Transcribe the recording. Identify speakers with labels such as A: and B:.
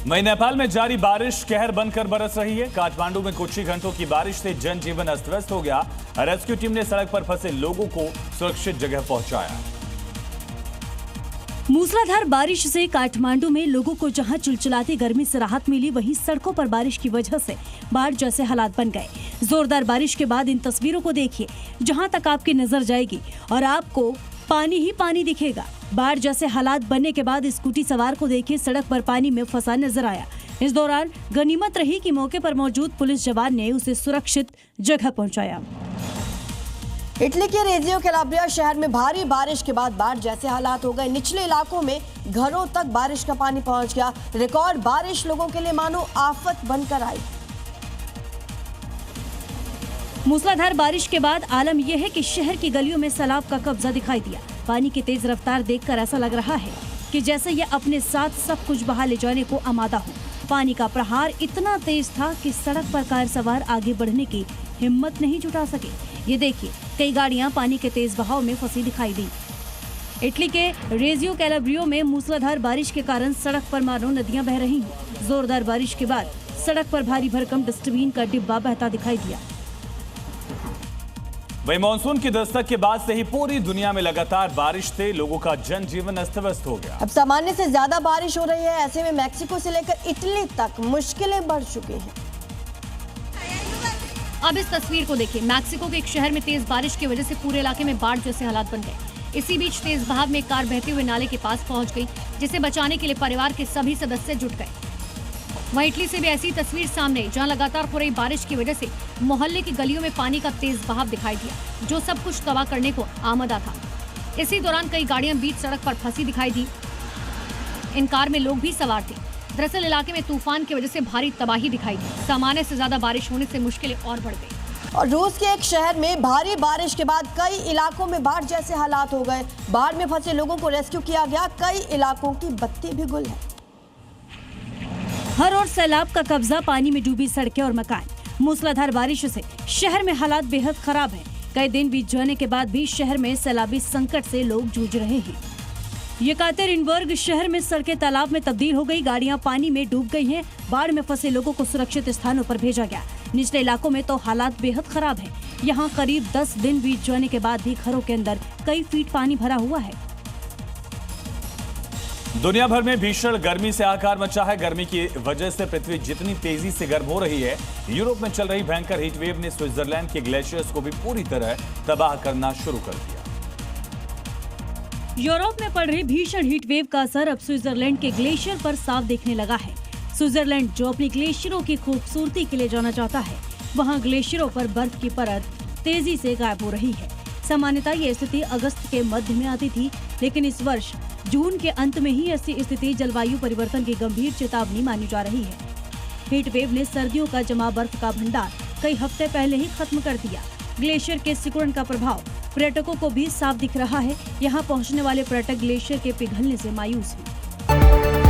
A: वहीं नेपाल में जारी बारिश कहर बनकर बरस रही है। काठमांडू में कुछ ही घंटों की बारिश से जनजीवन अस्त व्यस्त हो गया। रेस्क्यू टीम ने सड़क पर फंसे लोगों को सुरक्षित जगह पहुंचाया।
B: मूसलाधार बारिश से काठमांडू में लोगों को जहां चिलचिलाती गर्मी से राहत मिली, वहीं सड़कों पर बारिश की वजह से बाढ़ जैसे हालात बन गए। जोरदार बारिश के बाद इन तस्वीरों को देखिए, जहां तक आपकी नजर जाएगी और आपको पानी ही पानी दिखेगा। बाढ़ जैसे हालात बनने के बाद स्कूटी सवार को देखिए, सड़क पर पानी में फंसा नजर आया। इस दौरान गनीमत रही कि मौके पर मौजूद पुलिस जवान ने उसे सुरक्षित जगह पहुंचाया।
C: इटली के रेजियो कैलाब्रिया शहर में भारी बारिश के बाद बाढ़ जैसे हालात हो गए। निचले इलाकों में घरों तक बारिश का पानी पहुंच गया। रिकॉर्ड बारिश लोगों के लिए मानो आफत बनकर आई।
B: मूसलाधार बारिश के बाद आलम यह है कि शहर की गलियों में सैलाब का कब्जा दिखाई दिया। पानी की तेज रफ्तार देखकर ऐसा लग रहा है कि जैसे यह अपने साथ सब कुछ बहा ले जाने को आमादा हो। पानी का प्रहार इतना तेज था कि सड़क पर कार सवार आगे बढ़ने की हिम्मत नहीं जुटा सके। ये देखिए, कई गाड़ियां पानी के तेज बहाव में फंसी दिखाई दी। इटली के रेजियो कैलाब्रियो में मूसलाधार बारिश के कारण सड़क पर मानो नदियां बह रही हैं। जोरदार बारिश के बाद सड़क पर भारी भरकम डस्टबिन का डिब्बा बहता दिखाई दिया।
A: वहीं मानसून की दस्तक के बाद से ही पूरी दुनिया में लगातार बारिश से लोगों का जनजीवन अस्त व्यस्त हो गया।
C: अब सामान्य से ज्यादा बारिश हो रही है। ऐसे में मैक्सिको से लेकर इटली तक मुश्किलें बढ़ चुकी हैं।
D: अब इस तस्वीर को देखिए, मैक्सिको के एक शहर में तेज बारिश की वजह से पूरे इलाके में बाढ़ जैसे हालात बन गए। इसी बीच तेज बहाव में एक कार बहते हुए नाले के पास पहुंच गई, जिसे बचाने के लिए परिवार के सभी सदस्य जुट गए। वहीं इटली से भी ऐसी तस्वीर सामने, जहां लगातार हो रही बारिश की वजह से मोहल्ले की गलियों में पानी का तेज बहाव दिखाई दिया, जो सब कुछ तबाह करने को आमदा था। इसी दौरान कई गाड़ियां बीच सड़क पर फंसी दिखाई दी। इन कार में लोग भी सवार थे। दरअसल इलाके में तूफान की वजह से भारी तबाही दिखाई दी। सामान्य से ज्यादा बारिश होने से मुश्किलें और बढ़ गई।
C: और रूस के एक शहर में भारी बारिश के बाद कई इलाकों में बाढ़ जैसे हालात हो गए। बाढ़ में फंसे लोगों को रेस्क्यू किया गया। कई इलाकों की बत्ती भी गुल है।
B: हर ओर सैलाब का कब्जा, पानी में डूबी सड़कें और मकान। मूसलाधार बारिश से शहर में हालात बेहद खराब हैं। कई दिन बीत जाने के बाद भी शहर में सैलाबी संकट से लोग जूझ रहे हैं। येकातेरिनबर्ग शहर में सड़कें तालाब में तब्दील हो गई, गाड़ियां पानी में डूब गई हैं। बाढ़ में फंसे लोगों को सुरक्षित स्थानों पर भेजा गया। निचले इलाकों में तो हालात बेहद खराब हैं। यहाँ करीब 10 दिन बीत जाने के बाद भी घरों के अंदर कई फीट पानी भरा हुआ है।
A: दुनिया भर में भीषण गर्मी से हाहाकार मचा है। गर्मी की वजह से पृथ्वी जितनी तेजी से गर्म हो रही है, यूरोप में चल रही भयंकर हीट वेव ने स्विट्जरलैंड के ग्लेशियर्स को भी पूरी तरह तबाह करना शुरू कर दिया।
B: यूरोप में पड़ रही भीषण हीट वेव का असर अब स्विट्जरलैंड के ग्लेशियर पर साफ दिखने लगा है। स्विट्जरलैंड, जो अपनी ग्लेशियरों की खूबसूरती के लिए जाना जाता है, वहाँ ग्लेशियरों पर बर्फ की परत तेजी से गायब हो रही है। सामान्यतः ये स्थिति अगस्त के मध्य में आती थी, लेकिन इस वर्ष जून के अंत में ही ऐसी स्थिति जलवायु परिवर्तन की गंभीर चेतावनी मानी जा रही है। हीट वेव ने सर्दियों का जमा बर्फ का भंडार कई हफ्ते पहले ही खत्म कर दिया। ग्लेशियर के सिकुड़न का प्रभाव पर्यटकों को भी साफ दिख रहा है। यहाँ पहुँचने वाले पर्यटक ग्लेशियर के पिघलने से मायूस हैं।